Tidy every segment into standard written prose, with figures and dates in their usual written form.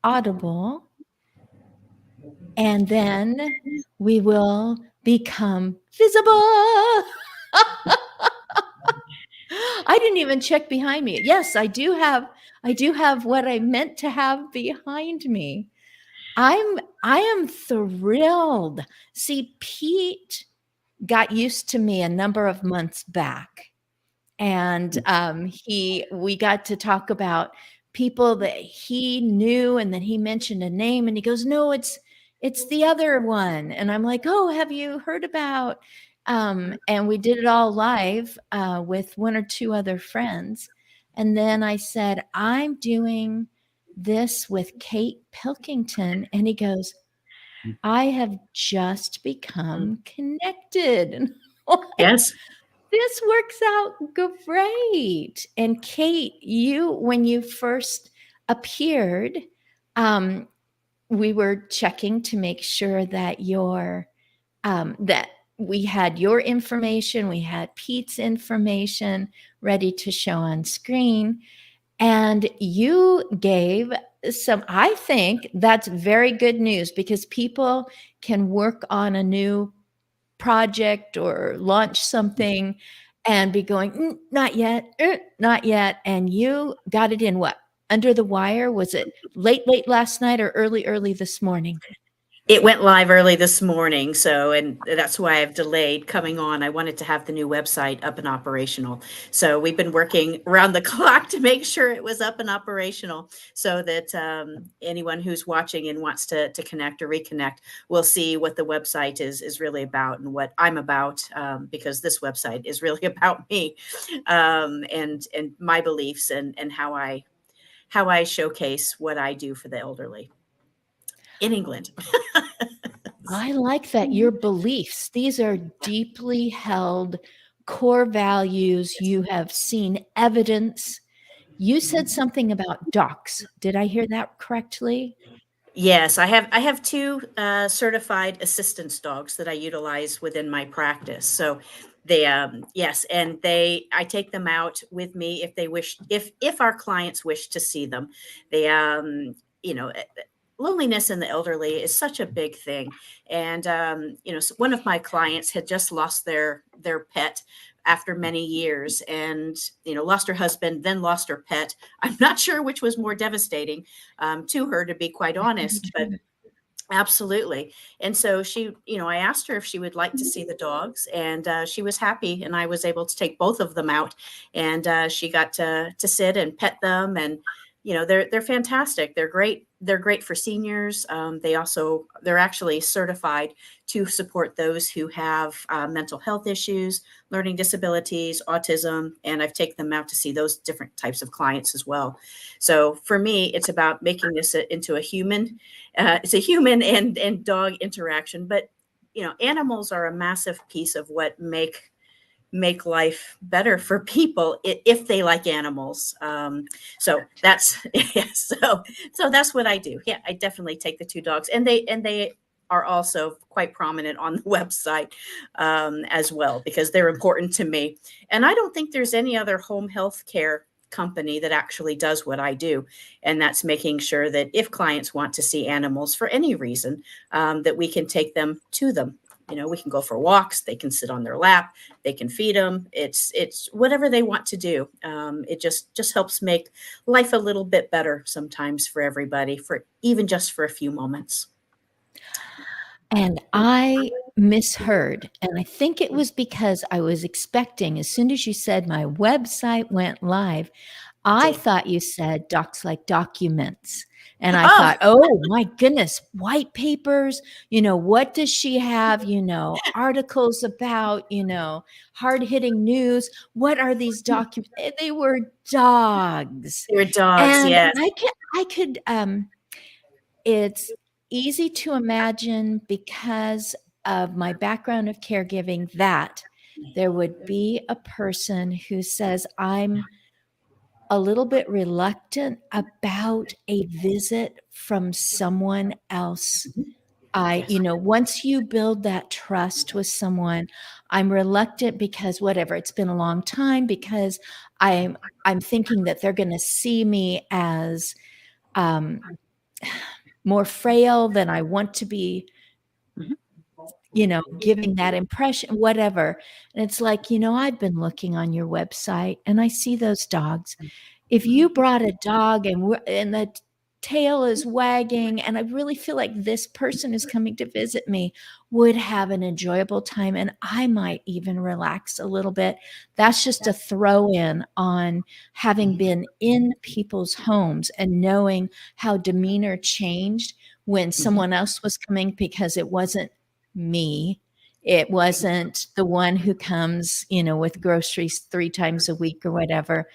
audible, and then we will become visible. I didn't even check behind me. Yes, I do have what I meant to have behind me. I am thrilled. See, Pete got used to me a number of months back, and we got to talk about people that he knew, and then he mentioned a name, and he goes, "No, it's the other one," and I'm like, "Oh, have you heard about?" And we did it all live with one or two other friends, and then I said, "I'm doing this with Kate Pilkington," and he goes, "I have just become connected." And I'm like, Yes. this works out great. And Kate, when you first appeared, we were checking to make sure that that we had your information, we had Pete's information ready to show on screen. And you gave I think that's very good news, because people can work on a new project or launch something and be going, not yet, not yet. And you got it in what? Under the wire? Was it late last night or early this morning? It went live early this morning, and that's why I've delayed coming on. I wanted to have the new website up and operational. So we've been working around the clock to make sure it was up and operational, so that anyone who's watching and wants to connect or reconnect will see what the website is really about and what I'm about, because this website is really about me, and my beliefs, and how I showcase what I do for the elderly in England. I like that. Your beliefs, these are deeply held core values. You have seen evidence. You said something about docs. Did I hear that correctly? Yes, I have two certified assistance dogs that I utilize within my practice. So they yes, and I take them out with me if they wish, if our clients wish to see them. They you know eh, Loneliness in the elderly is such a big thing. And so one of my clients had just lost their pet after many years, and lost her husband, then lost her pet. I'm not sure which was more devastating to her, to be quite That can be honest, but true. absolutely. And so I asked her if she would like to see the dogs, and she was happy, and I was able to take both of them out, and she got to sit and pet them. And they're fantastic. They're great. They're great for seniors. They're actually certified to support those who have mental health issues, learning disabilities, autism, and I've taken them out to see those different types of clients as well. So for me, it's about making this into a human. It's a human and dog interaction, but animals are a massive piece of what make life better for people if they like animals. So that's yeah, so that's what I do. Yeah, I definitely take the two dogs, and they are also quite prominent on the website as well, because they're important to me. And I don't think there's any other home health care company that actually does what I do, and that's making sure that if clients want to see animals for any reason, that we can take them to them. We can go for walks. They can sit on their lap. They can feed them. It's whatever they want to do. It just helps make life a little bit better sometimes for everybody, for even just for a few moments. And I misheard. And I think it was because I was expecting, as soon as you said my website went live, I thought you said docs like documents. And I Oh, thought, oh my goodness, white papers, what does she have? Articles about, hard hitting news. What are these documents? They were dogs. they were dogs. And Yes. it's easy to imagine, because of my background of caregiving, that there would be a person who says, I'm a little bit reluctant about a visit from someone else. Once you build that trust with someone, I'm reluctant because whatever, it's been a long time, because I'm thinking that they're going to see me as, more frail than I want to be, Mhm. giving that impression, whatever. And it's like, I've been looking on your website and I see those dogs. If you brought a dog and the tail is wagging and I really feel like this person is coming to visit me, would have an enjoyable time, and I might even relax a little bit. That's just a throw in on having been in people's homes and knowing how demeanor changed when someone else was coming, because it wasn't me. It wasn't the one who comes, with groceries 3 times a week or whatever.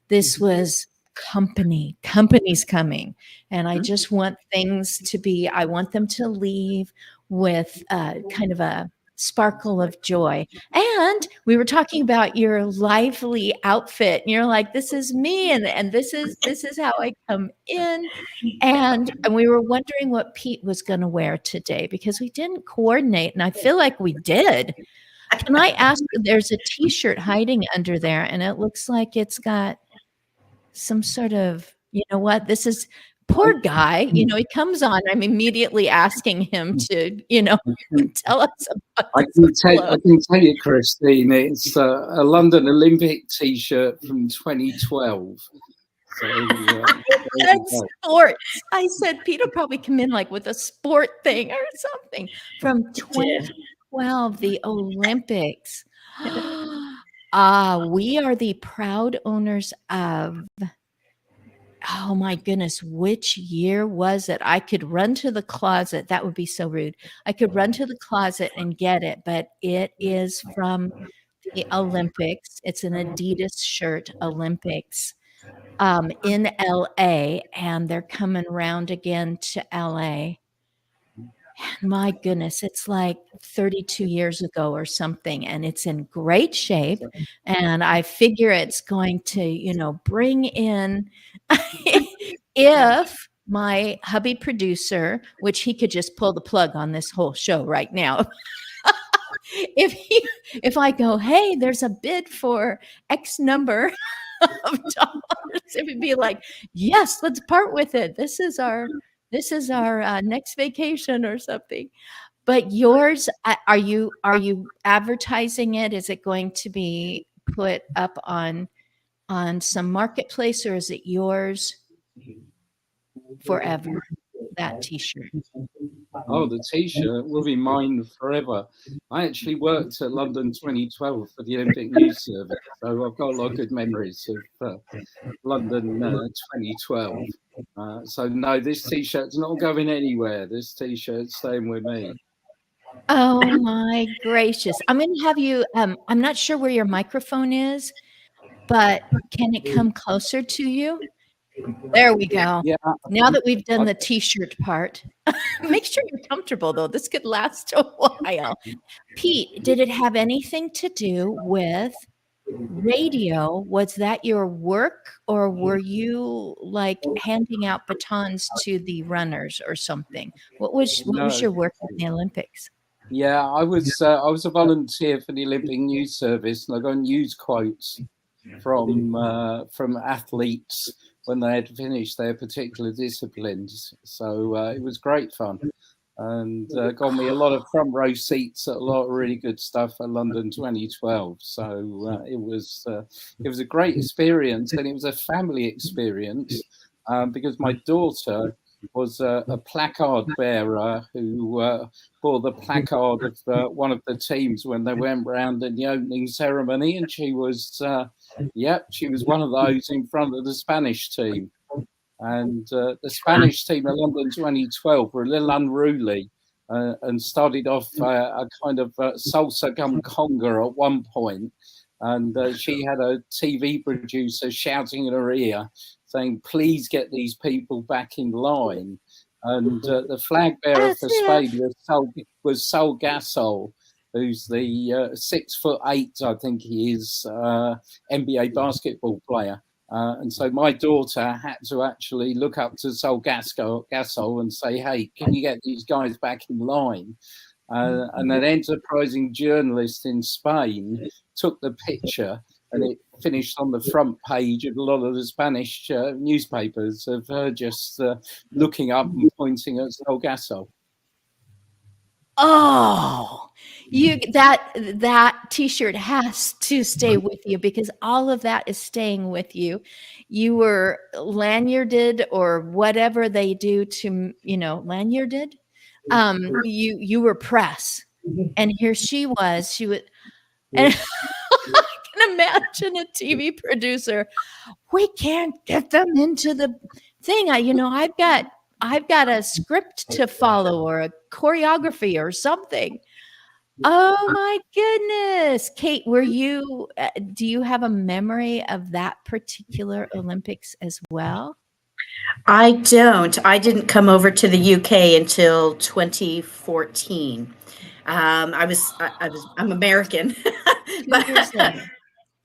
This was companies coming. And I Mhm. just want things to be, I want them to leave with kind of a sparkle of joy. And we were talking about your lively outfit. And you're like, this is me, and this is how I come in. And we were wondering what Pete was going to wear today because we didn't coordinate, and I feel like we did. Can I ask, there's a t-shirt hiding under there and it looks like it's got some sort of, this is I, poor guy, he comes on, I'm immediately asking him to, tell us about I his I clothes. can tell you, Christine, it's a London Olympic T-shirt from 2012. So there And you go. sports. I said, Peter probably come in like with a sport thing or something from Did. 2012, the Olympics. We are the proud owners of, oh my goodness, which year was it? I could run to the closet. That would be so rude. I could run to the closet and get it, but it is from the Olympics. It's an Adidas shirt, Olympics, in LA, and they're coming round again to LA. My goodness, it's like 32 years ago or something, and it's in great shape. And I figure it's going to, bring in, if my hubby producer, which he could just pull the plug on this whole show right now, if I go, hey, there's a bid for X number of dollars, it would be like, yes, let's part with it. This is our next vacation or something. But yours, are you advertising it? Is it going to be put up on some marketplace, or is it yours forever? That T-shirt. Oh, the T-shirt will be mine forever. I actually worked at London 2012 for the Olympic News Service, so I've got a lot of good memories of London 2012. So no, this T-shirt's not going anywhere. This T-shirt's staying with me. Oh my gracious! I'm going to have you. I'm not sure where your microphone is, but can it come closer to you? There we go. Yeah, Now that we've done I, the T-shirt part, make sure you're comfortable though. This could last a while. Pete, did it have anything to do with radio? Was that your work, or were you like handing out batons to the runners or something? What was no, your work in the Olympics? yeah, I was a volunteer for the Olympic News Service, and I got news quotes from athletes when they had finished their particular disciplines. So it was great fun, and got me a lot of front row seats at a lot of really good stuff at London 2012. So it was a great experience, and it was a family experience because my daughter was a placard bearer who bore the placard of one of the teams when they went round in the opening ceremony, and she was one of those in front of the Spanish team. And the Spanish team at London 2012 were a little unruly and started off a kind of salsa cum conga at one point. And she had a TV producer shouting in her ear, saying, "Please get these people back in line." And the flag bearer for Spain was Saul Gasol, who's the 6'8", I think he is, NBA basketball player. And so my daughter had to actually look up to Saul Gasol and say, "Hey, can you get these guys back in line?" And an enterprising journalist in Spain took the picture and it finished on the front page of a lot of the Spanish newspapers of her just looking up and pointing at Sargasso. Oh, that T-shirt has to stay with you because all of that is staying with you. You were lanyarded or whatever they do to, lanyarded. You were press, and here she was. And I can imagine a TV producer. We can't get them into the thing. I've got a script to follow or a choreography or something. Oh my goodness. Kate, do you have a memory of that particular Olympics as well? I don't. I didn't come over to the UK until 2014. I'm American. 2 years later.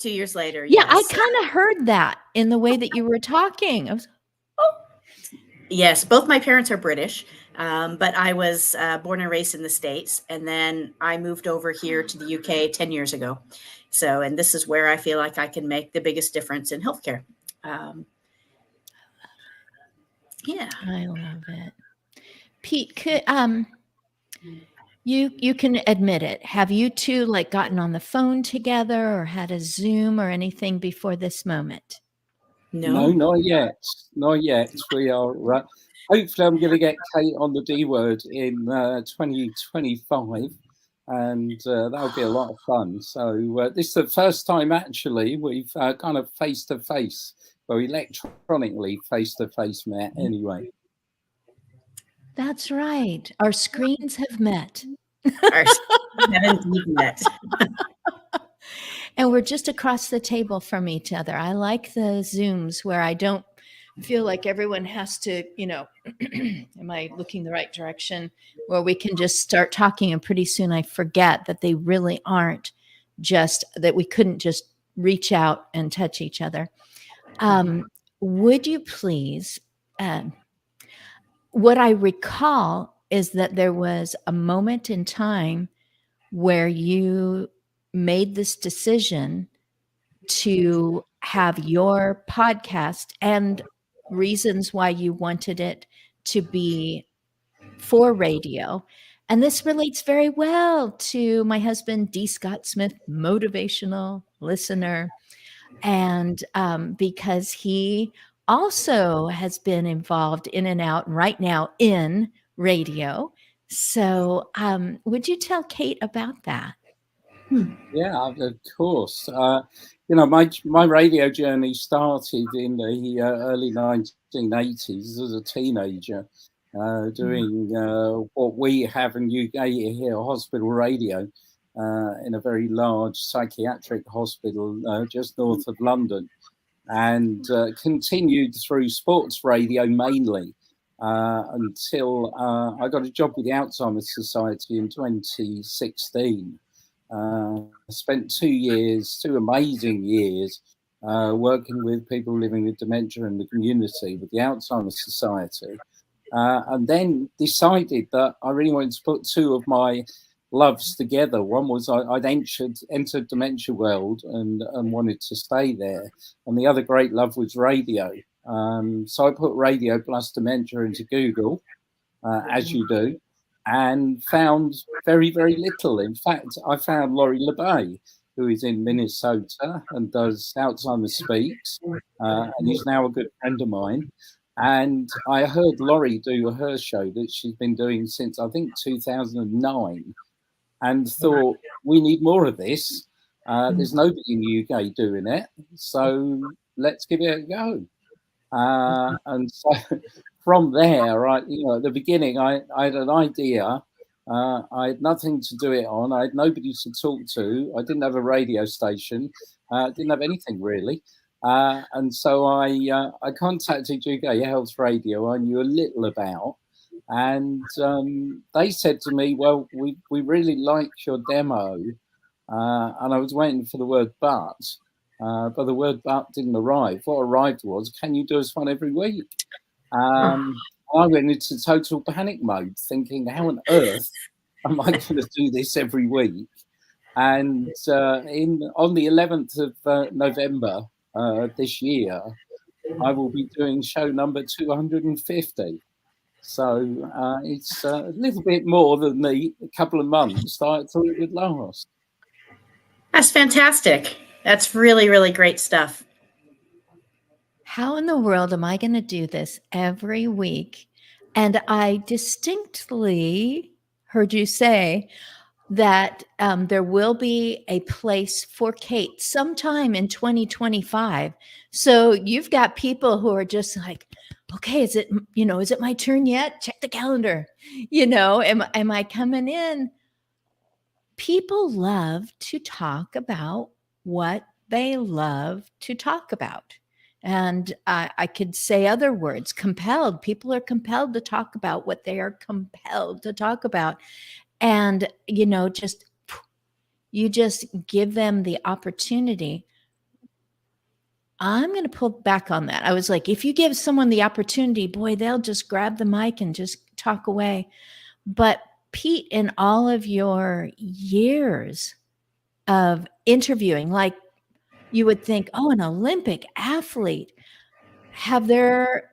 2 years later, Yeah, yes. I kind of heard that in the way that you were talking. I was, Yes, both my parents are British, but I was born and raised in the States, and then I moved over here to the UK 10 years ago. So, and this is where I feel like I can make the biggest difference in healthcare. Yeah, I love it. Pete, you can admit it. Have you two gotten on the phone together or had a Zoom or anything before this moment? No, not yet. Not yet. We are. Hopefully, I'm going to get Kate on the D word in 2025, and that'll be a lot of fun. So this is the first time actually we've kind of face to face, or electronically face to face met. Anyway. That's right. Our screens have met. Our screens have indeed met. And we're just across the table from each other. I like the Zooms where I don't feel like everyone has to, am I looking the right direction? Where we can just start talking and pretty soon I forget that they really aren't that we couldn't just reach out and touch each other. Would you please, what I recall is that there was a moment in time where you made this decision to have your podcast and reasons why you wanted it to be for radio. And this relates very well to my husband, D. Scott Smith, motivational listener. And because he also has been involved in and out and right now in radio. So would you tell Kate about that? Yeah, of course. My radio journey started in the early 1980s as a teenager, doing what we have in UK here, hospital radio, in a very large psychiatric hospital just north of London, and continued through sports radio mainly until I got a job with the Alzheimer's Society in 2016. I spent 2 years, 2 amazing years, working with people living with dementia in the community with the Alzheimer's Society, and then decided that I really wanted to put 2 of my loves together. One was I'd entered dementia world and wanted to stay there, and the other great love was radio. So I put radio plus dementia into Google, as you do, and found very, very little. In fact, I found Laurie LeBay, who is in Minnesota and does Alzheimer's Speaks, and he's now a good friend of mine. And I heard Laurie do her show that she's been doing since, I think, 2009, and thought, we need more of this. There's nobody in the UK doing it, so let's give it a go. And so from there, at the beginning, I had an idea. I had nothing to do it on. I had nobody to talk to. I didn't have a radio station. Didn't have anything really. And so I contacted UK Health Radio I knew a little about. And they said to me, well, we really liked your demo. And I was waiting for the word but the word but didn't arrive. What arrived was, can you do us one every week? I went into total panic mode, thinking, how on earth am I going to do this every week? And on the 11th of November this year, I will be doing show number 250. So it's a little bit more than the couple of months that I thought it would last. That's fantastic. That's really, really great stuff. How in the world am I going to do this every week? And I distinctly heard you say that there will be a place for Kate sometime in 2025. So you've got people who are just like, okay, is it my turn yet? Check the calendar. Am I coming in? People love to talk about what they love to talk about. And I could say other words, compelled. People are compelled to talk about what they are compelled to talk about. And, you just give them the opportunity. I'm going to pull back on that. I was like, if you give someone the opportunity, boy, they'll just grab the mic and just talk away. But Pete, in all of your years of interviewing, like you would think, oh, an Olympic athlete, have there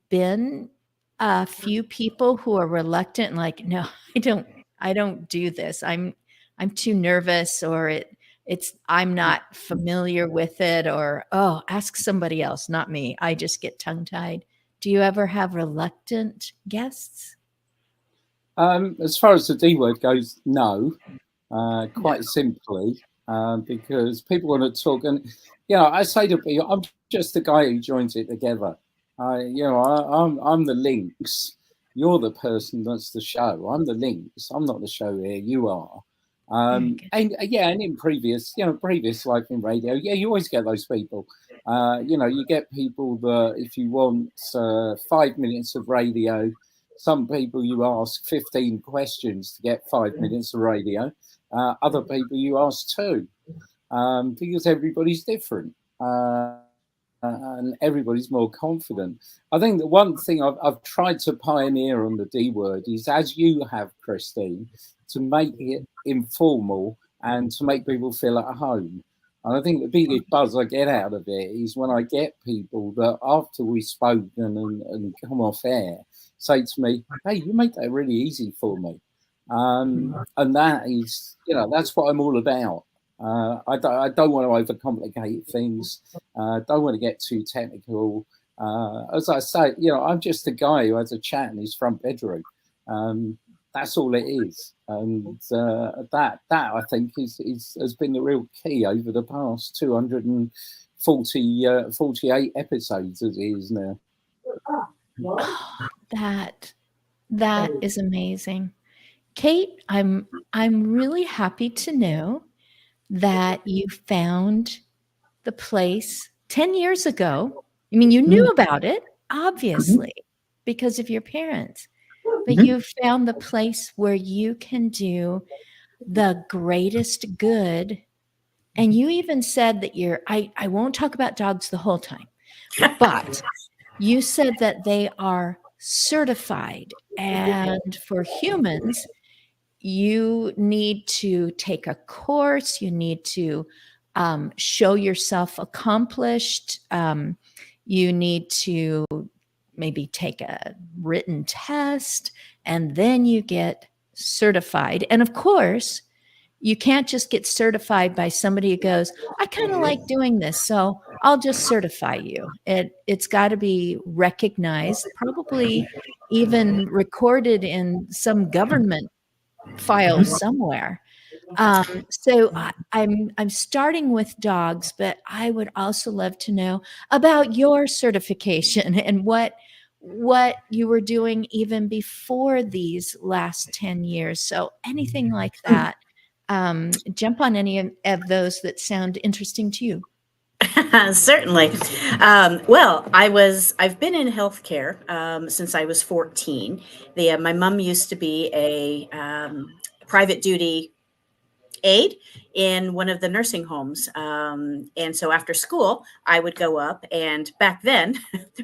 been a few people who are reluctant, like, no, I don't do this. I'm too nervous, or I'm not familiar with it, or, oh, ask somebody else, not me. I just get tongue-tied. Do you ever have reluctant guests? As far as the D word goes, no, quite simply, because people want to talk. And, I say to people, I'm just the guy who joins it together. I'm the links. You're the person that's the show. I'm the links. I'm not the show here. You are. And in previous life in radio, you always get those people. You get people that if you want 5 minutes of radio, some people you ask 15 questions to get 5 minutes of radio. Other people you ask 2, because everybody's different. And everybody's more confident. I think the one thing I've tried to pioneer on the D word is, as you have, Christine, to make it informal and to make people feel at home. And I think the biggest buzz I get out of it is when I get people that after we've spoken and come off air say to me, hey, you make that really easy for me. And that is, that's what I'm all about. I don't want to overcomplicate things. Don't want to get too technical. As I say, I'm just a guy who has a chat in his front bedroom. That's all it is, and that I think has been the real key over the past 248 episodes as it is now. That is amazing, Kate. I'm really happy to know that you found the place 10 years ago. I mean, you knew about it, obviously, because of your parents, but you found the place where you can do the greatest good. And you even said that I won't talk about dogs the whole time, but you said that they are certified. And for humans, you need to take a course. You need to show yourself accomplished. You need to maybe take a written test, and then you get certified. And of course, you can't just get certified by somebody who goes, I kind of like doing this, so I'll just certify you. It's got to be recognized, probably even recorded in some government file somewhere. So I'm starting with dogs, but I would also love to know about your certification and what you were doing even before these last 10 years. So anything like that, jump on any of those that sound interesting to you. Certainly. Well, I've been in healthcare since I was 14. My mom used to be a private duty aide in one of the nursing homes. And so after school, I would go up, and back then,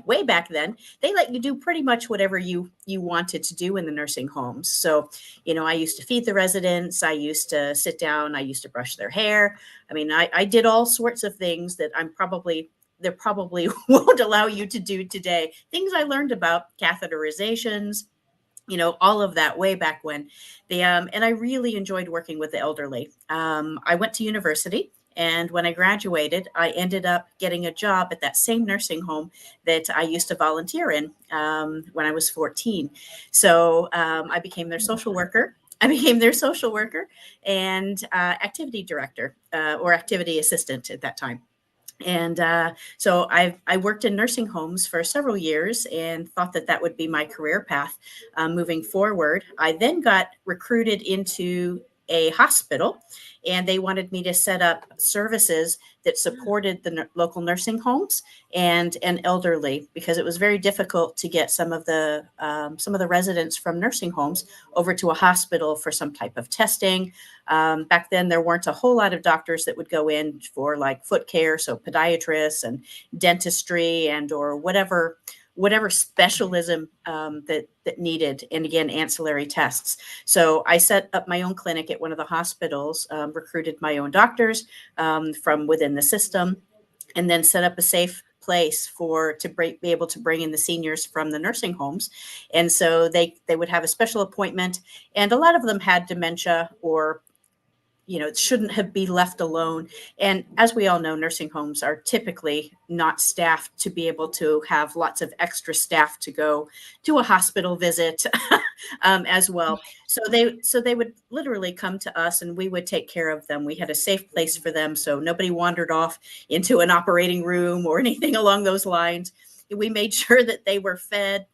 way back then, they let you do pretty much whatever you wanted to do in the nursing homes. So, I used to feed the residents. I used to sit down. I used to brush their hair. I mean, I did all sorts of things that they probably won't allow you to do today. Things I learned about catheterizations, all of that way back when. And I really enjoyed working with the elderly. I went to university, and when I graduated, I ended up getting a job at that same nursing home that I used to volunteer in when I was 14. So I became their social worker. And activity director or activity assistant at that time. And so I worked in nursing homes for several years and thought that would be my career path moving forward. I then got recruited into a hospital, and they wanted me to set up services that supported the local nursing homes and elderly, because it was very difficult to get some of the residents from nursing homes over to a hospital for some type of testing. Back then, there weren't a whole lot of doctors that would go in for like foot care, so podiatrists and dentistry and or whatever specialism that needed, and again, ancillary tests. So I set up my own clinic at one of the hospitals, recruited my own doctors from within the system, and then set up a safe place be able to bring in the seniors from the nursing homes. And so they would have a special appointment, and a lot of them had dementia or it shouldn't have been left alone. And as we all know, nursing homes are typically not staffed to be able to have lots of extra staff to go to a hospital visit as well. So they would literally come to us, and we would take care of them. We had a safe place for them, so nobody wandered off into an operating room or anything along those lines. We made sure that they were fed,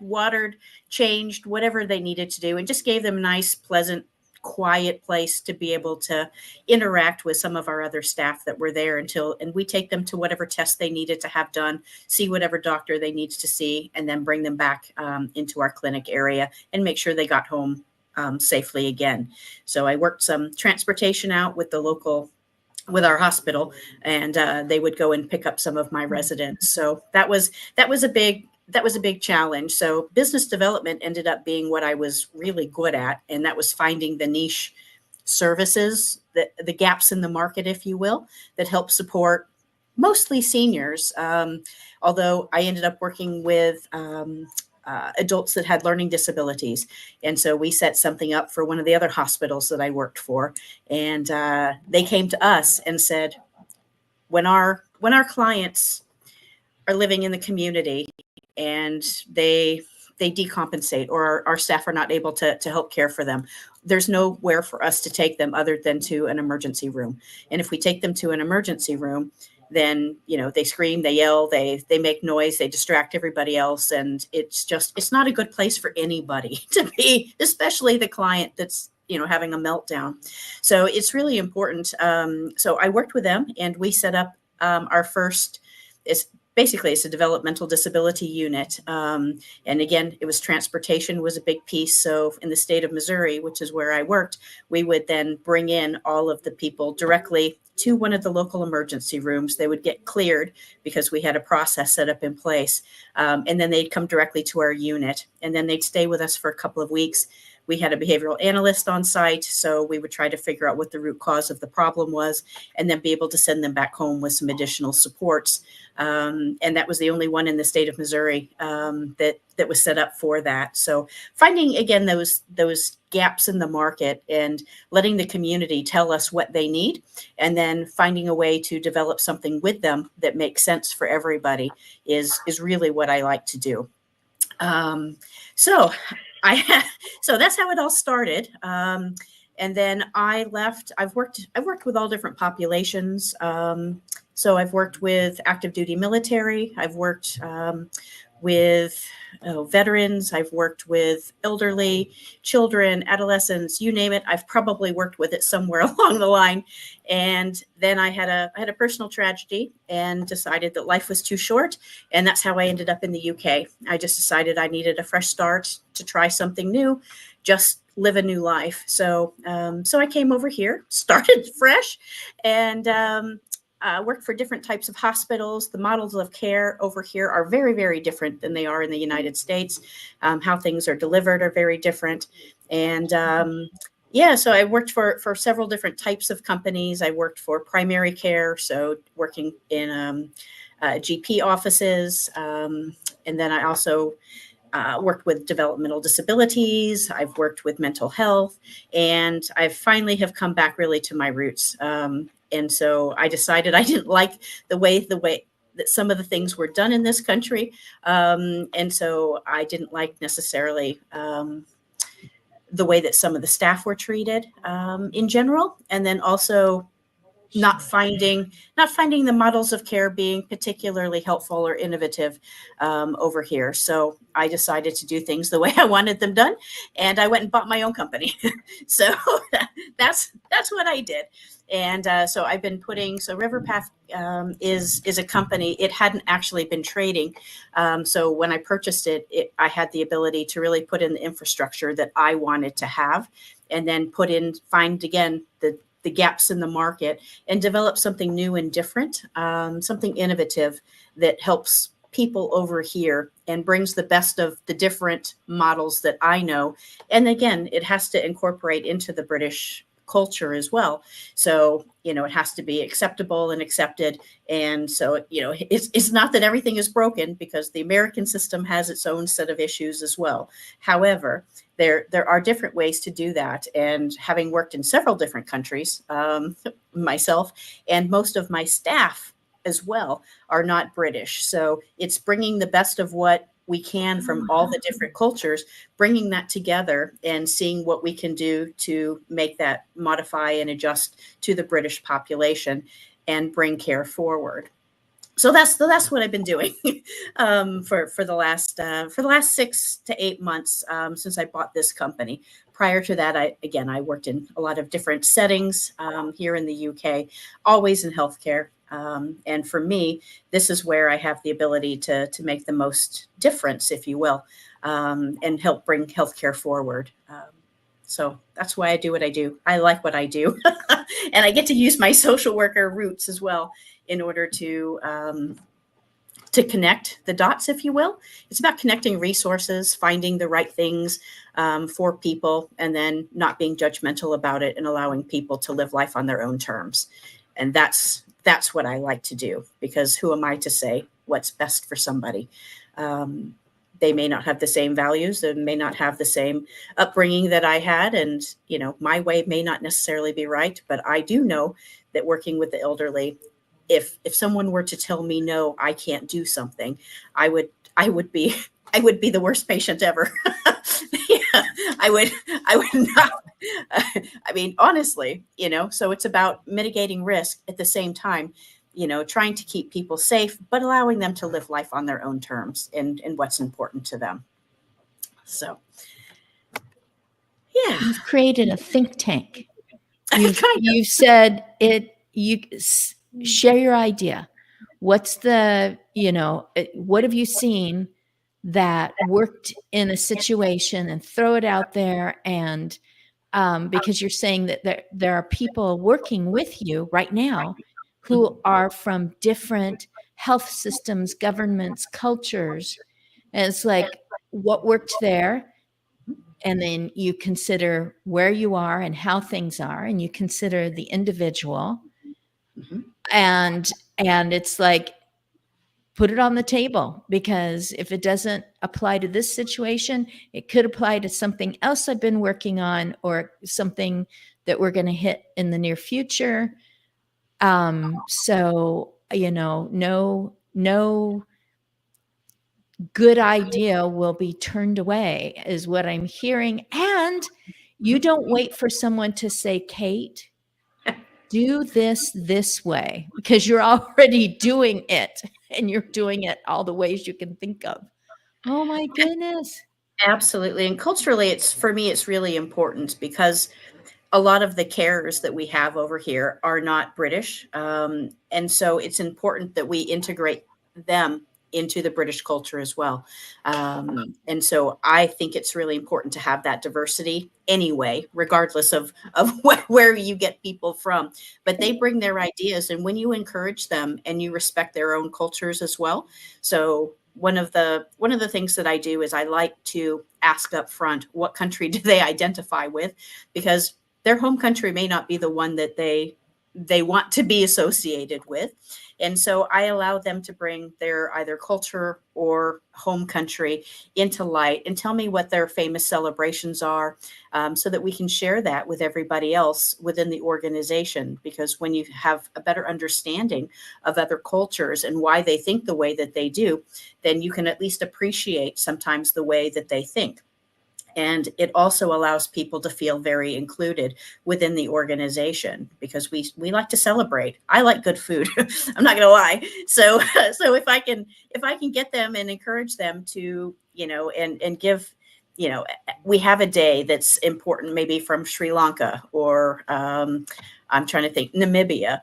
watered, changed, whatever they needed to do, and just gave them a nice, pleasant, quiet place to be able to interact with some of our other staff that were there and we take them to whatever tests they needed to have done, see whatever doctor they needed to see, and then bring them back into our clinic area and make sure they got home safely again. So I worked some transportation out with our hospital, and they would go and pick up some of my residents. So that was a big challenge. So business development ended up being what I was really good at, and that was finding the niche services, the gaps in the market, if you will, that help support mostly seniors. Although I ended up working with adults that had learning disabilities. And so we set something up for one of the other hospitals that I worked for. And they came to us and said, when our clients are living in the community and they decompensate, or our staff are not able to help care for them, there's nowhere for us to take them other than to an emergency room. And if we take them to an emergency room, then they scream, they yell, they make noise, they distract everybody else, and it's not a good place for anybody to be, especially the client that's having a meltdown. So it's really important. So I worked with them, and we set up our first. It's a developmental disability unit. And again, it was transportation was a big piece. So in the state of Missouri, which is where I worked, we would then bring in all of the people directly to one of the local emergency rooms. They would get cleared because we had a process set up in place. And then they'd come directly to our unit, and then they'd stay with us for a couple of weeks. We had a behavioral analyst on site, so we would try to figure out what the root cause of the problem was, and then be able to send them back home with some additional supports. And that was the only one in the state of Missouri that was set up for that. So finding, again, those gaps in the market and letting the community tell us what they need, and then finding a way to develop something with them that makes sense for everybody is really what I like to do. So that's how it all started. And then I left. I've worked with all different populations. So I've worked with active duty military. I've worked with veterans. I've worked with elderly, children, adolescents, you name it. I've probably worked with it somewhere along the line. And then I had a personal tragedy and decided that life was too short. And that's how I ended up in the UK. I just decided I needed a fresh start to try something new. Just live a new life. So so I came over here, started fresh, and worked for different types of hospitals. The models of care over here are very, very different than they are in the United States. How things are delivered are very different. And yeah, so I worked for several different types of companies. I worked for primary care, so working in GP offices. And then I also worked with developmental disabilities. I've worked with mental health, and I finally have come back really to my roots. And so I decided I didn't like the way that some of the things were done in this country. And so I didn't like necessarily the way that some of the staff were treated in general. And then also not finding the models of care being particularly helpful or innovative over here. So I decided to do things the way I wanted them done, and I went and bought my own company. So that's what I did. And so I've been putting, so RiverPath is a company. It hadn't actually been trading. So when I purchased it, I had the ability to really put in the infrastructure that I wanted to have, and then find again the gaps in the market and develop something new and different, something innovative that helps people over here and brings the best of the different models that I know. And again, it has to incorporate into the British culture as well. So, it has to be acceptable and accepted. And so, it's not that everything is broken, because the American system has its own set of issues as well. However, there are different ways to do that. And having worked in several different countries, myself and most of my staff as well are not British. So it's bringing the best of what we can from all the different cultures, bringing that together and seeing what we can do to make that modify and adjust to the British population and bring care forward. So that's what I've been doing for the last 6 to 8 months since I bought this company. Prior to that, I worked in a lot of different settings here in the UK, always in healthcare. And for me, this is where I have the ability to make the most difference, if you will, and help bring healthcare forward. So that's why I do what I do. I like what I do. And I get to use my social worker roots as well in order to connect the dots, if you will. It's about connecting resources, finding the right things for people, and then not being judgmental about it and allowing people to live life on their own terms. And that's what I like to do, because who am I to say what's best for somebody? They may not have the same values, they may not have the same upbringing that I had. And, my way may not necessarily be right, but I do know that working with the elderly, if someone were to tell me, no, I can't do something, I would be the worst patient ever. Yeah, I would not. Honestly, so it's about mitigating risk at the same time, trying to keep people safe, but allowing them to live life on their own terms and what's important to them. So, yeah. You've created a think tank. You've said it, share your idea. What's what have you seen that worked in a situation, and throw it out there. And because you're saying that there are people working with you right now who are from different health systems, governments, cultures. And it's like, what worked there? And then you consider where you are and how things are, and you consider the individual. Mm-hmm. And it's like, put it on the table, because if it doesn't apply to this situation, it could apply to something else I've been working on, or something that we're going to hit in the near future. So, no good idea will be turned away, is what I'm hearing. And you don't wait for someone to say, Kate, do this way, because you're already doing it, and you're doing it all the ways you can think of. Oh my goodness. Absolutely. And culturally, for me, it's really important, because a lot of the carers that we have over here are not British. And so it's important that we integrate them into the British culture as well. And so I think it's really important to have that diversity anyway, regardless of where you get people from. But they bring their ideas, and when you encourage them and you respect their own cultures as well. So one of the things that I do is I like to ask up front, what country do they identify with? Because their home country may not be the one that they want to be associated with. And so I allow them to bring their either culture or home country into light and tell me what their famous celebrations are, so that we can share that with everybody else within the organization. Because when you have a better understanding of other cultures and why they think the way that they do, then you can at least appreciate sometimes the way that they think. And it also allows people to feel very included within the organization, because we like to celebrate. I like good food. I'm not going to lie. So if I can get them and encourage them to, and give, we have a day that's important, maybe from Sri Lanka or I'm trying to think, Namibia.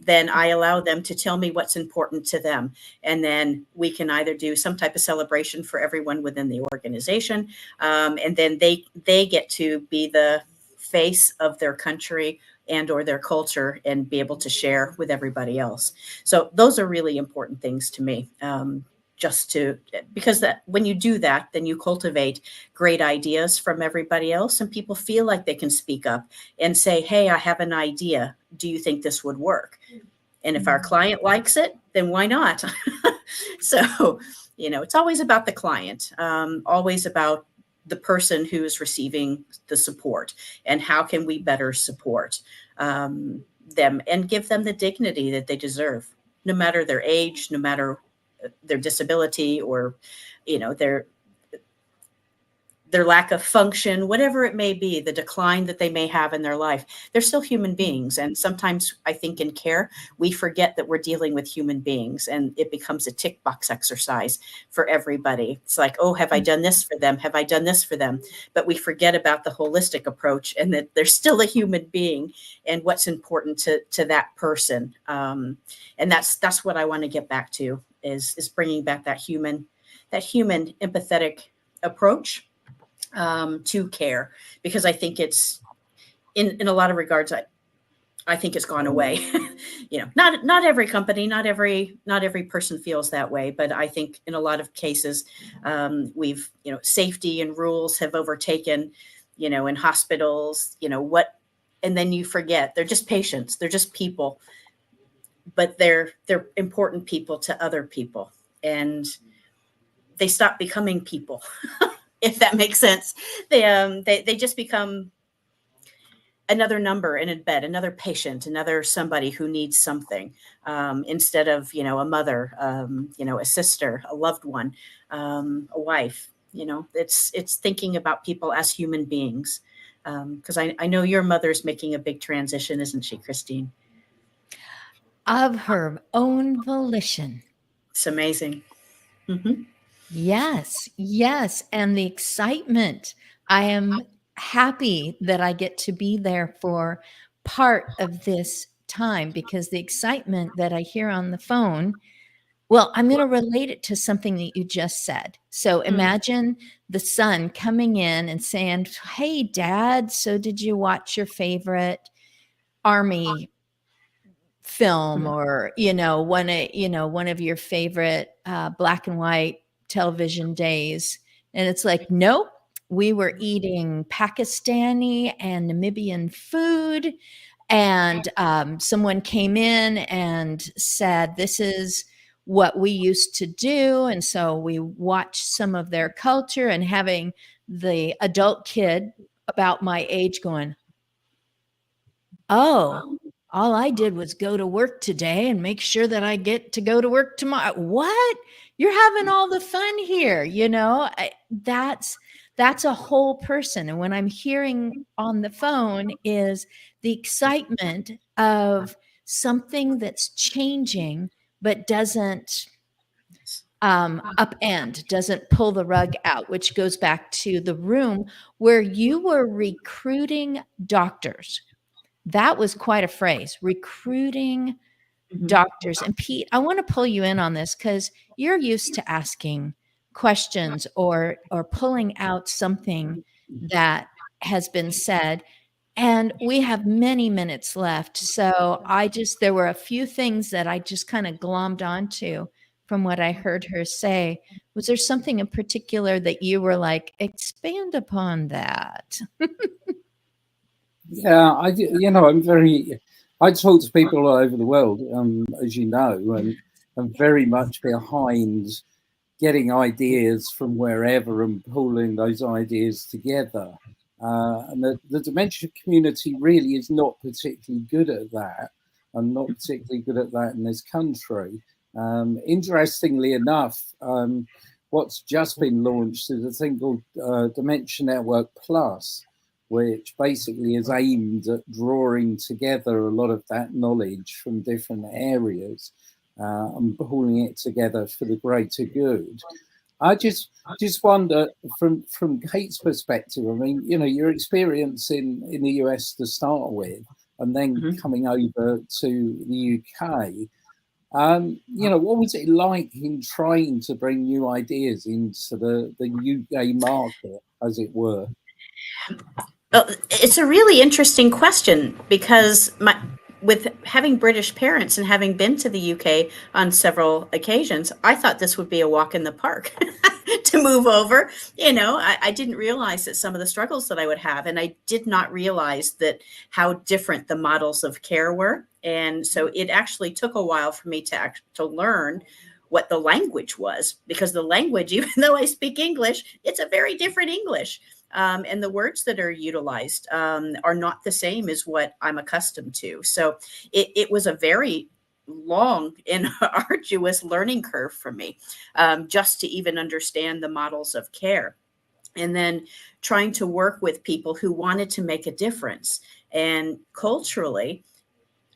Then I allow them to tell me what's important to them. And then we can either do some type of celebration for everyone within the organization. And then they get to be the face of their country and or their culture and be able to share with everybody else. So those are really important things to me. Because that when you do that, then you cultivate great ideas from everybody else, and people feel like they can speak up and say, hey, I have an idea. Do you think this would work? And if our client likes it, then why not? So, it's always about the client, always about the person who is receiving the support, and how can we better support them and give them the dignity that they deserve, no matter their age, no matter their disability, or their lack of function, whatever it may be, the decline that they may have in their life. They're still human beings. And sometimes I think in care, we forget that we're dealing with human beings, and it becomes a tick box exercise for everybody. It's like, oh, have I done this for them? Have I done this for them? But we forget about the holistic approach, and that they're still a human being and what's important to that person. And that's what I want to get back to, is bringing back that human empathetic approach to care, because I think it's in a lot of regards, I think it's gone away. Not every company, not every person feels that way, but I think in a lot of cases, we've, safety and rules have overtaken, in hospitals, and then you forget they're just patients, they're just people, but they're important people to other people, and they stop becoming people. If that makes sense. They just become another number in a bed, another patient, another somebody who needs something, instead of, a mother, a sister, a loved one, a wife. It's thinking about people as human beings. Because I know your mother's making a big transition, isn't she, Christine? Of her own volition. It's amazing. Mm-hmm. Yes. And the excitement. I am happy that I get to be there for part of this time, because the excitement that I hear on the phone, well, I'm going to relate it to something that you just said. So imagine the son coming in and saying, hey, Dad, so did you watch your favorite Army film, or, one of your favorite black and white television days? And it's like, nope, we were eating Pakistani and Namibian food. And someone came in and said, this is what we used to do. And so we watched some of their culture, and having the adult kid about my age going, oh, all I did was go to work today and make sure that I get to go to work tomorrow. What? You're having all the fun here, that's a whole person. And when I'm hearing on the phone is the excitement of something that's changing, but doesn't upend, doesn't pull the rug out, which goes back to the room where you were recruiting doctors. That was quite a phrase, recruiting doctors. And Pete, I want to pull you in on this because you're used to asking questions or pulling out something that has been said. And we have many minutes left. So there were a few things that I just kind of glommed onto from what I heard her say. Was there something in particular that you were like, expand upon that? Yeah, I talk to people all over the world, as you know, and I'm very much behind getting ideas from wherever and pulling those ideas together. And the dementia community really is not particularly good at that, and not particularly good at that in this country. Interestingly enough, what's just been launched is a thing called Dementia Network Plus, which basically is aimed at drawing together a lot of that knowledge from different areas and pulling it together for the greater good. I just wonder from Kate's perspective, I mean, your experience in the US to start with, and then coming over to the UK, what was it like in trying to bring new ideas into the UK market, as it were? It's a really interesting question because with having British parents and having been to the UK on several occasions, I thought this would be a walk in the park to move over. I didn't realize that some of the struggles that I would have, and I did not realize that how different the models of care were. And so it actually took a while for me to learn what the language was, because the language, even though I speak English, it's a very different English. And the words that are utilized are not the same as what I'm accustomed to. So it was a very long and arduous learning curve for me, just to even understand the models of care. And then trying to work with people who wanted to make a difference. And culturally,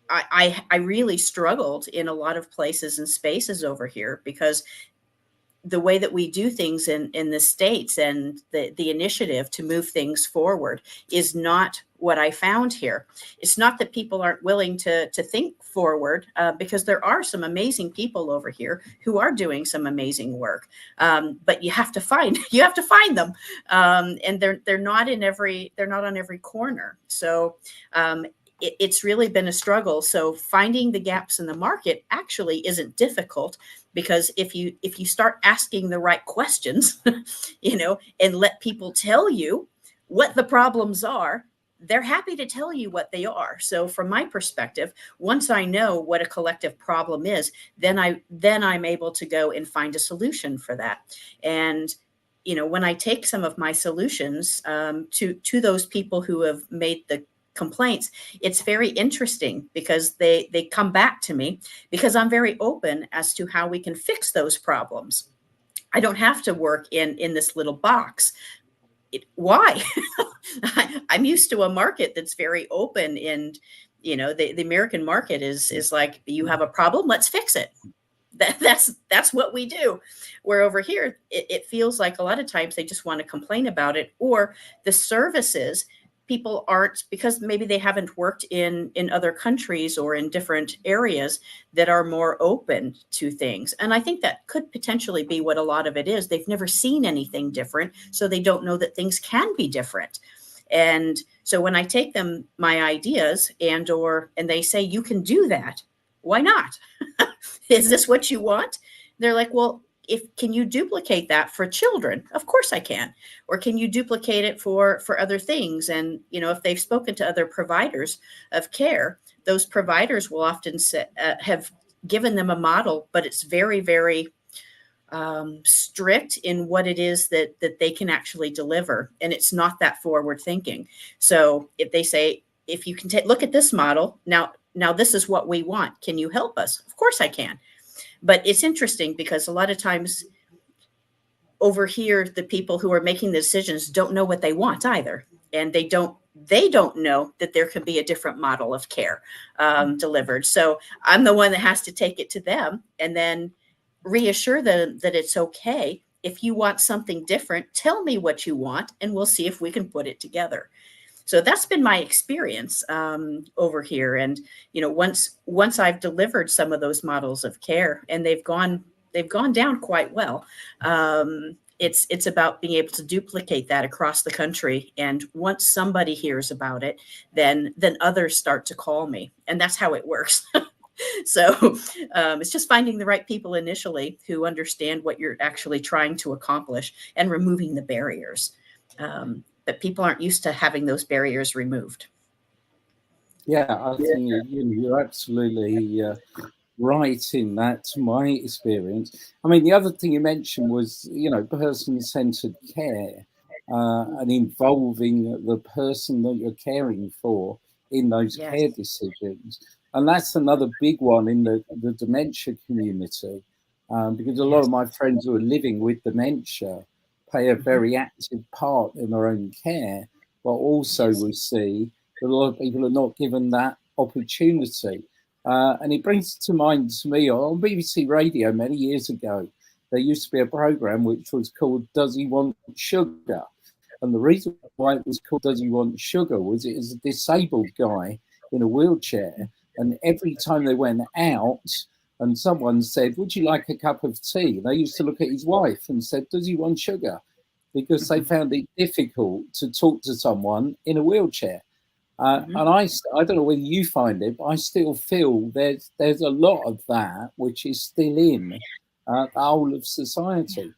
I really struggled in a lot of places and spaces over here, because the way that we do things in the States and the initiative to move things forward is not what I found here. It's not that people aren't willing to think forward, because there are some amazing people over here who are doing some amazing work. But you have to find them. And they're not on every corner. So it's really been a struggle. So finding the gaps in the market actually isn't difficult, because if you start asking the right questions, and let people tell you what the problems are, they're happy to tell you what they are. So from my perspective, once I know what a collective problem is, then I'm able to go and find a solution for that. And when I take some of my solutions to those people who have made the complaints, it's very interesting because they come back to me, because I'm very open as to how we can fix those problems. I don't have to work in this little box. Why? I'm used to a market that's very open, and the American market is like, you have a problem, let's fix it. That's what we do. Where over here, it feels like a lot of times they just want to complain about it, or the services. People aren't, because maybe they haven't worked in other countries or in different areas that are more open to things. And I think that could potentially be what a lot of it is. They've never seen anything different, so they don't know that things can be different. And so when I take them my ideas and they say, you can do that, why not? Is this what you want? They're like, well, can you duplicate that for children? Of course I can. Or can you duplicate it for other things? And, if they've spoken to other providers of care, those providers will often have given them a model, but it's very, very strict in what it is that they can actually deliver. And it's not that forward thinking. So if they say, if you can look at this model, now this is what we want. Can you help us? Of course I can. But it's interesting because a lot of times over here, the people who are making the decisions don't know what they want either. And they don't know that there can be a different model of care delivered. So I'm the one that has to take it to them and then reassure them that it's okay. If you want something different, tell me what you want, and we'll see if we can put it together. So that's been my experience over here. And once I've delivered some of those models of care, and they've gone down quite well. It's about being able to duplicate that across the country. And once somebody hears about it, then others start to call me, and that's how it works. So it's just finding the right people initially who understand what you're actually trying to accomplish, and removing the barriers. But people aren't used to having those barriers removed. Yeah, I think you're absolutely right in that, to my experience. I mean, the other thing you mentioned was, person-centered care, and involving the person that you're caring for in those Yes. care decisions. And that's another big one in the dementia community, because a lot of my friends who are living with dementia play a very active part in their own care, but also we see that a lot of people are not given that opportunity. And it brings to mind to me, on BBC Radio many years ago, there used to be a program which was called Does He Want Sugar? And the reason why it was called Does He Want Sugar was it was a disabled guy in a wheelchair. And every time they went out and someone said, would you like a cup of tea? They used to look at his wife and said, does he want sugar? Because they found it difficult to talk to someone in a wheelchair. And I don't know whether you find it, but I still feel there's a lot of that which is still in the whole of society.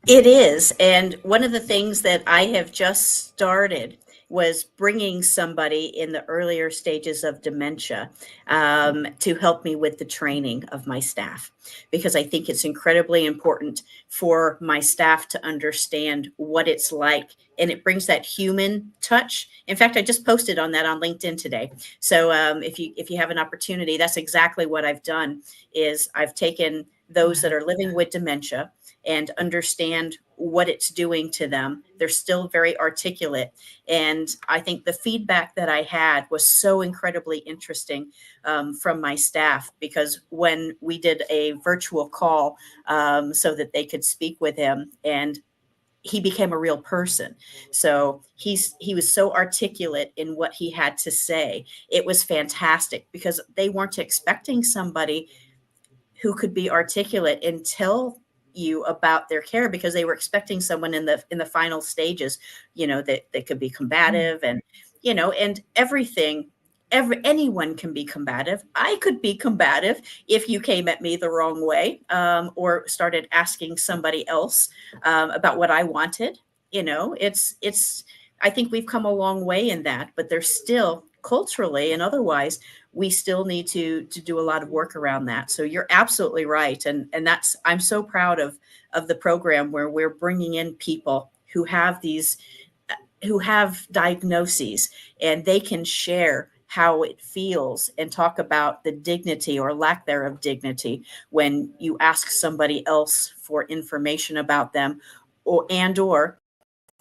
It is. And one of the things that I have just started was bringing somebody in the earlier stages of dementia to help me with the training of my staff, because I think it's incredibly important for my staff to understand what it's like, and it brings that human touch. In fact, I just posted on that on LinkedIn today. So if you have an opportunity, that's exactly what I've done. Is I've taken those that are living with dementia and understand what it's doing to them. They're still very articulate. And I think the feedback that I had was so incredibly interesting from my staff, because when we did a virtual call so that they could speak with him, and he became a real person. So he was so articulate in what he had to say. It was fantastic, because they weren't expecting somebody who could be articulate and tell you about their care, because they were expecting someone in the final stages, that they could be combative, and and anyone can be combative. I could be combative if you came at me the wrong way, or started asking somebody else about what I wanted. I think we've come a long way in that, but there's still, culturally and otherwise, we still need to do a lot of work around that. So you're absolutely right. And that's, I'm so proud of the program where we're bringing in people who have diagnoses, and they can share how it feels and talk about the dignity or lack thereof dignity when you ask somebody else for information about them, or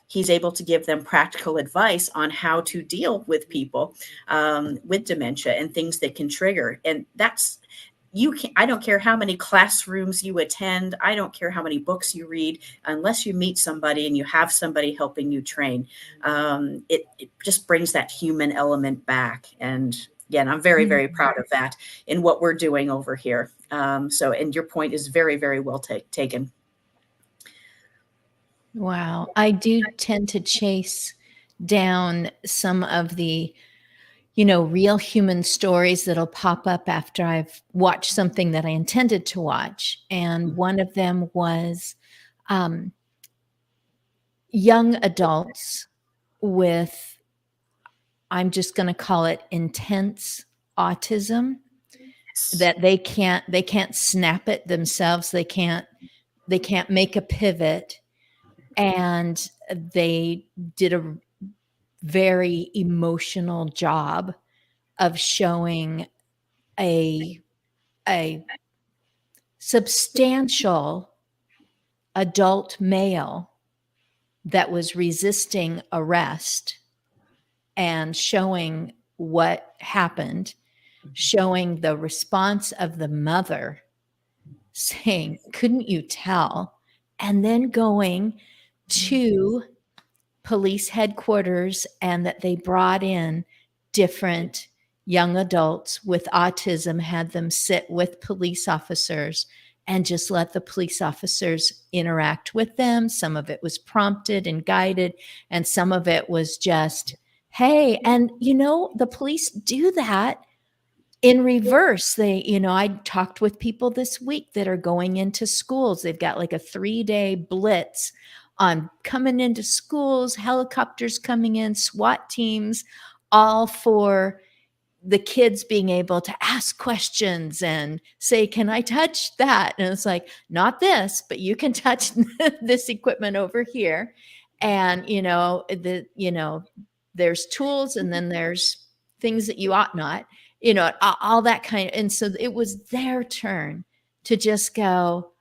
he's able to give them practical advice on how to deal with people with dementia and things that can trigger. And I don't care how many classrooms you attend. I don't care how many books you read, unless you meet somebody and you have somebody helping you train. It just brings that human element back. And again, I'm very, very proud of that in what we're doing over here. And your point is very, very well taken. Wow. I do tend to chase down some of the, real human stories that'll pop up after I've watched something that I intended to watch. And one of them was young adults with, I'm just going to call it intense autism, that they can't snap it themselves. They can't make a pivot. And they did a very emotional job of showing a substantial adult male that was resisting arrest, and showing what happened, showing the response of the mother saying, couldn't you tell? And then going to police headquarters and that they brought in different young adults with autism, had them sit with police officers and just let the police officers interact with them. Some of it was prompted and guided, and some of it was just, hey, and the police do that in reverse. I talked with people this week that are going into schools. They've got like a 3-day blitz on coming into schools, helicopters coming in, SWAT teams, all for the kids being able to ask questions and say, can I touch that? And it's like, not this, but you can touch this equipment over here. And, there's tools, and then there's things that you ought not, all that kind of. And so it was their turn to just go.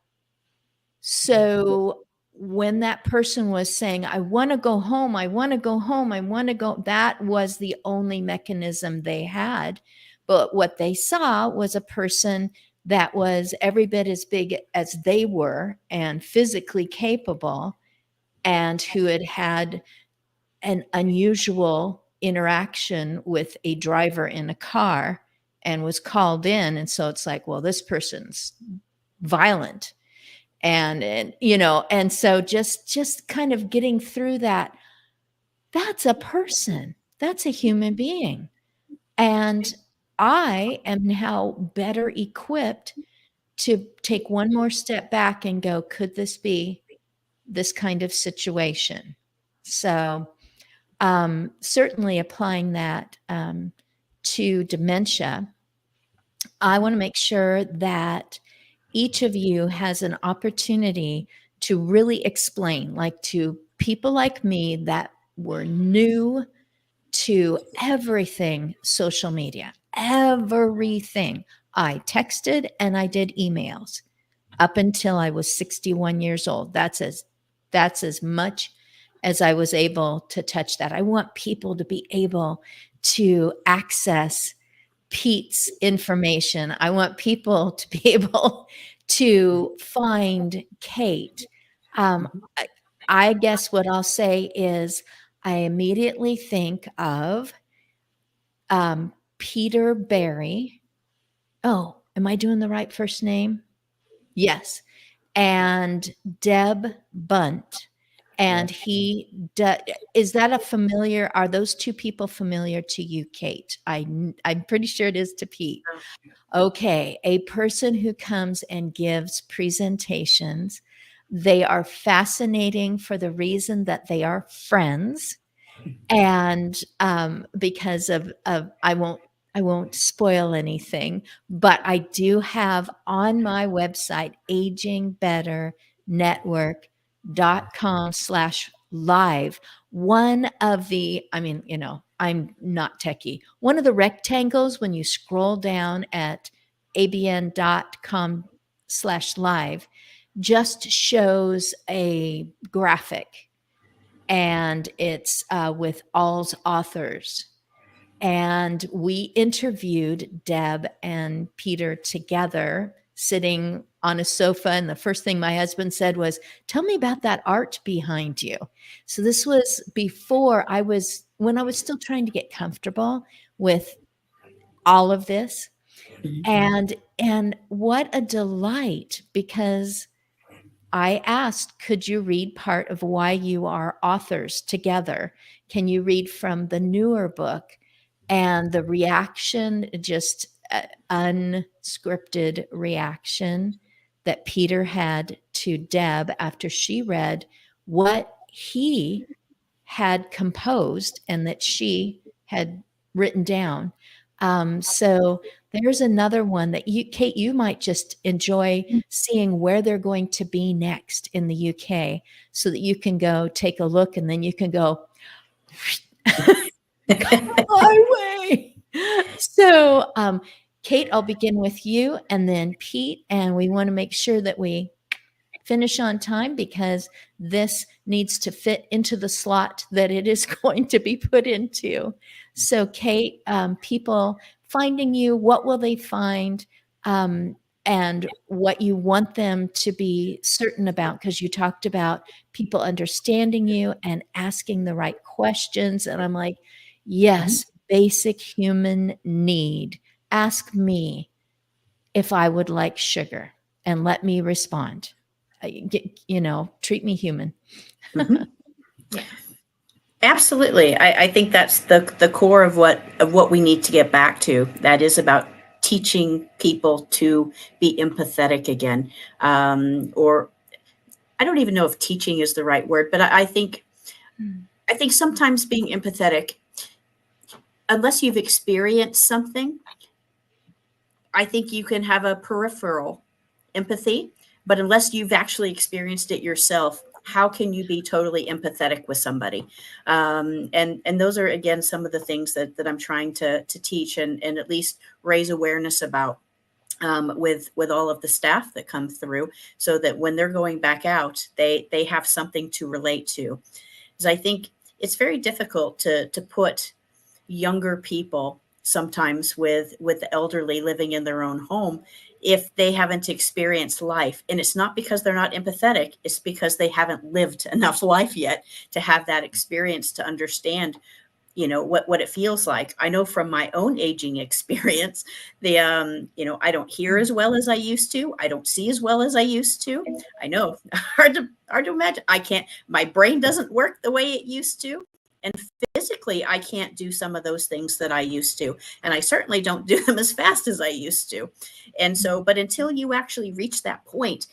So when that person was saying, I want to go home, I want to go home, I want to go, that was the only mechanism they had. But what they saw was a person that was every bit as big as they were and physically capable, and who had had an unusual interaction with a driver in a car and was called in. And so it's like, well, this person's violent. And so just kind of getting through that, that's a person, that's a human being. And I am now better equipped to take one more step back and go, could this be this kind of situation? So certainly applying that to dementia, I want to make sure that each of you has an opportunity to really explain, like to people like me that were new to everything social media, everything. I texted and I did emails up until I was 61 years old. That's as much as I was able to touch that. I want people to be able to access Pete's information. I want people to be able to find Kate. I guess what I'll say is I immediately think of Peter Barry. Oh, am I doing the right first name? Yes. And Deb Bunt. And is that a familiar, are those two people familiar to you, Kate? I'm pretty sure it is to Pete. Okay, a person who comes and gives presentations. They are fascinating for the reason that they are friends. And because of I won't spoil anything, but I do have on my website, agingbetterNetwork.com/live, one of the, I'm not techie. One of the rectangles when you scroll down at abn.com/live just shows a graphic, and it's with All's authors. And we interviewed Deb and Peter together, sitting on a sofa. And the first thing my husband said was, tell me about that art behind you. So this was before when I was still trying to get comfortable with all of this. And what a delight, because I asked, could you read part of Why You Are Authors together? Can you read from the newer book? And the reaction, just unscripted reaction that Peter had to Deb after she read what he had composed and that she had written down. So there's another one that Kate, you might just enjoy seeing where they're going to be next in the UK, so that you can go take a look and then you can go, come my way. So, Kate, I'll begin with you and then Pete, and we want to make sure that we finish on time because this needs to fit into the slot that it is going to be put into. So, Kate, people finding you, what will they find? and what you want them to be certain about, because you talked about people understanding you and asking the right questions. And I'm like, yes, basic human need. Ask me if I would like sugar and let me respond. Treat me human. Mhm. Yeah. Absolutely. I think that's the core of what we need to get back to. That is about teaching people to be empathetic again. Or I don't even know if teaching is the right word, but I think sometimes being empathetic, unless you've experienced something, I think you can have a peripheral empathy, but unless you've actually experienced it yourself, how can you be totally empathetic with somebody? And those are again some of the things that I'm trying to teach and at least raise awareness about with all of the staff that come through, so that when they're going back out, they have something to relate to. Because I think it's very difficult to put younger people sometimes with the elderly living in their own home if they haven't experienced life. And it's not because they're not empathetic, it's because they haven't lived enough life yet to have that experience to understand what it feels like. I know from my own aging experience, I don't hear as well as I used to. I don't see as well as I used to. I know, hard to imagine. I can't, my brain doesn't work the way it used to. And physically, I can't do some of those things that I used to. And I certainly don't do them as fast as I used to. And so, but until you actually reach that point,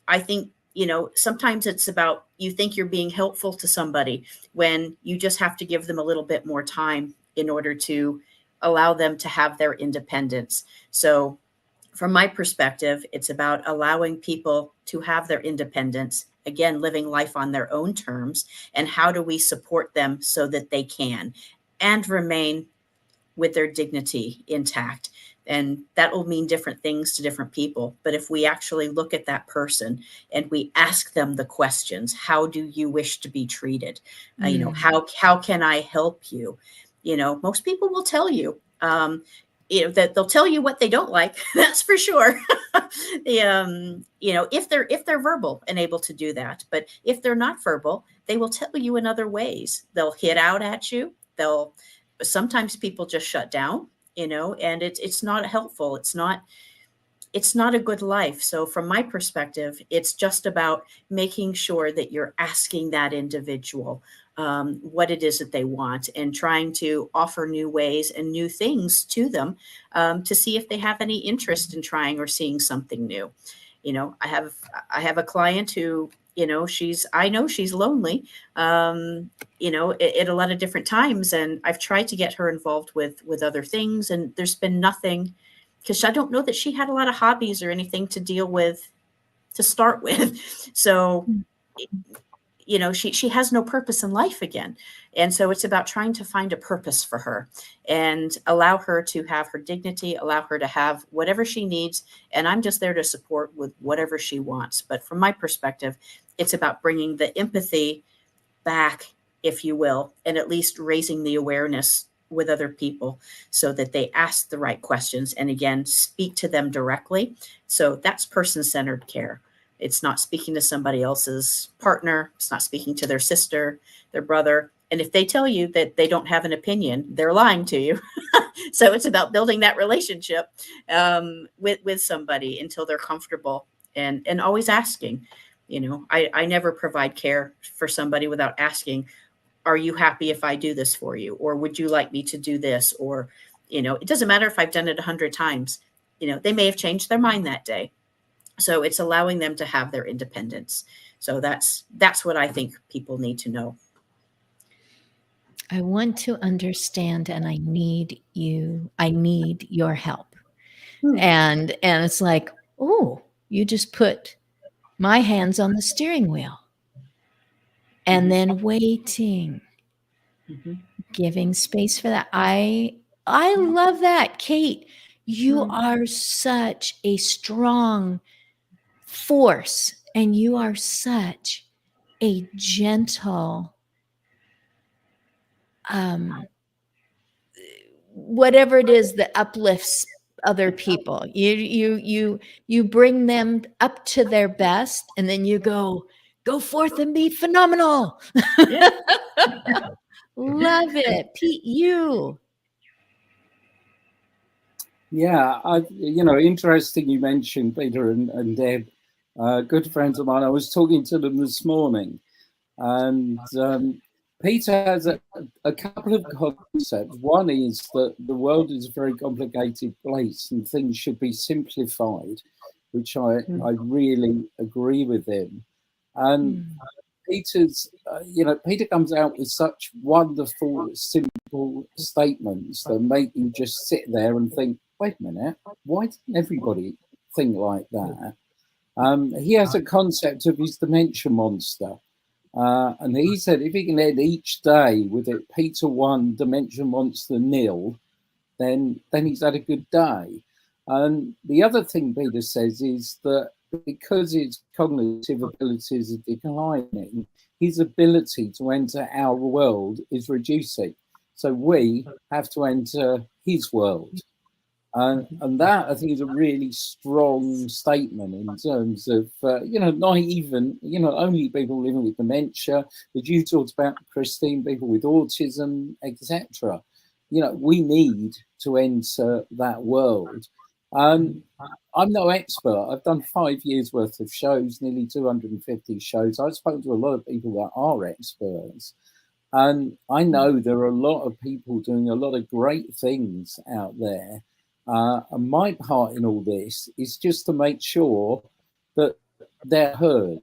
I think, sometimes it's about, you think you're being helpful to somebody when you just have to give them a little bit more time in order to allow them to have their independence. So from my perspective, it's about allowing people to have their independence, again, living life on their own terms. And how do we support them so that they can and remain with their dignity intact? And that will mean different things to different people. But if we actually look at that person and we ask them the questions, how do you wish to be treated? How can I help you? Most people will tell you, that they'll tell you what they don't like. That's for sure. If they're verbal and able to do that, but if they're not verbal, they will tell you in other ways. They'll hit out at you. Sometimes people just shut down, and it's not helpful. It's not a good life. So from my perspective, it's just about making sure that you're asking that individual what it is that they want, and trying to offer new ways and new things to them, to see if they have any interest in trying or seeing something new. I have a client who, I know she's lonely, at a lot of different times. And I've tried to get her involved with other things. And there's been nothing, because I don't know that she had a lot of hobbies or anything to deal with to start with. So, she has no purpose in life again. And so it's about trying to find a purpose for her and allow her to have her dignity, allow her to have whatever she needs. And I'm just there to support with whatever she wants. But from my perspective, it's about bringing the empathy back, if you will, and at least raising the awareness with other people so that they ask the right questions and, again, speak to them directly. So that's person-centered care. It's not speaking to somebody else's partner. It's not speaking to their sister, their brother. And if they tell you that they don't have an opinion, they're lying to you. So it's about building that relationship with somebody until they're comfortable, and always asking. I never provide care for somebody without asking, are you happy if I do this for you? Or would you like me to do this? Or, it doesn't matter if I've done it 100 times. They may have changed their mind that day. So it's allowing them to have their independence. So that's what I think people need to know. I want to understand, and I need your help. And it's like, oh, you just put my hands on the steering wheel. And then waiting, giving space for that. I love that. Kate, you are such a strong force, and you are such a gentle, whatever it is that uplifts other people. You bring them up to their best, and then you go forth and be phenomenal. Yeah. Love it, Pete. You. Yeah, interesting you mentioned Peter and Deb, good friends of mine. I was talking to them this morning, and Peter has a couple of concepts. One is that the world is a very complicated place and things should be simplified, which I really agree with him. And Peter's, Peter comes out with such wonderful, simple statements that make you just sit there and think, wait a minute, why didn't everybody think like that? He has a concept of his dementia monster. And he said if he can end each day with it Peter 1, dementia monster 0, then he's had a good day. And the other thing Peter says is that because his cognitive abilities are declining, his ability to enter our world is reducing. So we have to enter his world. And that, I think, is a really strong statement in terms of, not even, only people living with dementia, but you talked about, Christine, people with autism, etc. We need to enter that world. I'm no expert. I've done 5 years worth of shows, nearly 250 shows. I've spoken to a lot of people that are experts. And I know there are a lot of people doing a lot of great things out there. And my part in all this is just to make sure that they're heard.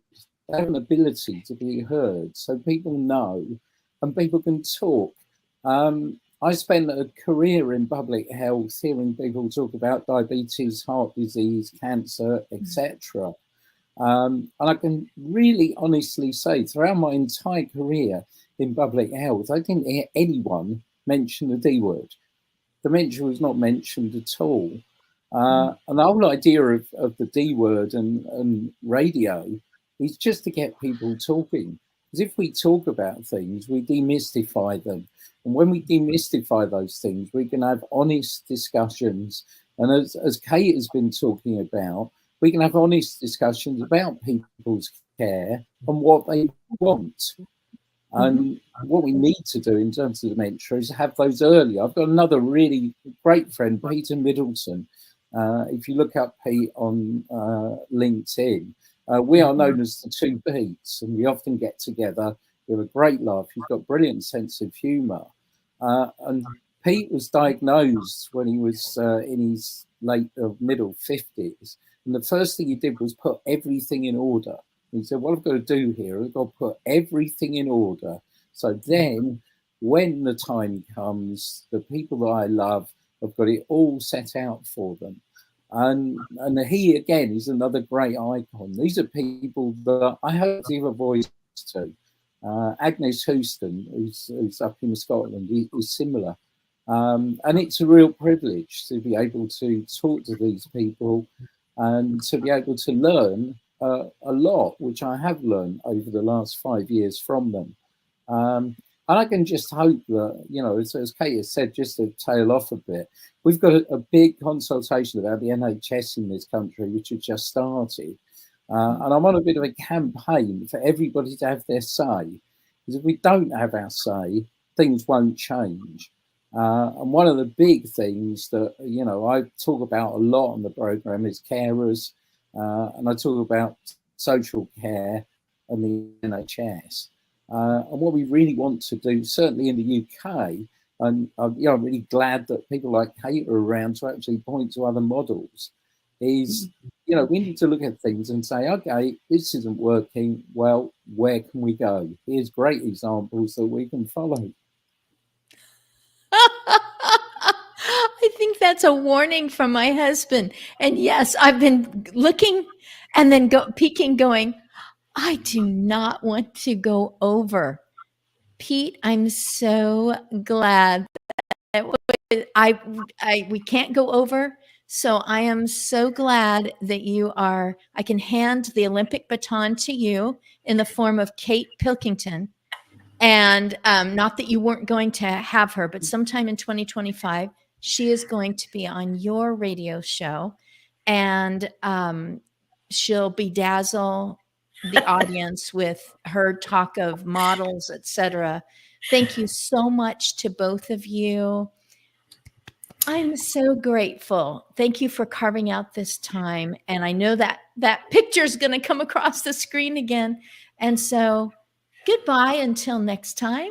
They have an ability to be heard so people know and people can talk. I spent a career in public health, hearing people talk about diabetes, heart disease, cancer, etc. And I can really honestly say throughout my entire career in public health, I didn't hear anyone mention the D word. Dementia was not mentioned at all. And the whole idea of the D word and radio is just to get people talking. Because if we talk about things, we demystify them. And when we demystify those things, we can have honest discussions. And as Kate has been talking about, we can have honest discussions about people's care and what they want. And what we need to do in terms of dementia is have those early. I've got another really great friend, Peter Middleton. If you look up Pete on LinkedIn, we are known as the Two Petes, and we often get together. We have a great laugh. He's got a brilliant sense of humour. And Pete was diagnosed when he was in his middle 50s. And the first thing he did was put everything in order. He said, what I've got to do here, I've got to put everything in order. So then when the time comes, the people that I love, I've got it all set out for them. And he, again, is another great icon. These are people that I hope to give a voice to. Agnes Houston, who's up in Scotland, is similar. And it's a real privilege to be able to talk to these people and to be able to learn a lot, which I have learned over the last 5 years from them. And I can just hope that, as Kate has said, just to tail off a bit, we've got a big consultation about the NHS in this country, which has just started. And I'm on a bit of a campaign for everybody to have their say. Because if we don't have our say, things won't change. And one of the big things that, I talk about a lot on the programme is carers. And I talk about social care and the NHS. And what we really want to do, certainly in the UK, and I'm really glad that people like Kate are around to actually point to other models, is, we need to look at things and say, okay, this isn't working. Well, where can we go? Here's great examples that we can follow. I think that's a warning from my husband. And yes, I've been looking and then peeking, going, I do not want to go over. Pete, I'm so glad that we can't go over. So I am so glad that I can hand the Olympic baton to you in the form of Kate Pilkington. And not that you weren't going to have her, but sometime in 2025, She is going to be on your radio show, and she'll bedazzle the audience with her talk of models, etc. Thank you so much to both of you. I'm so grateful. Thank you for carving out this time. And I know that that picture is going to come across the screen again. And so goodbye until next time.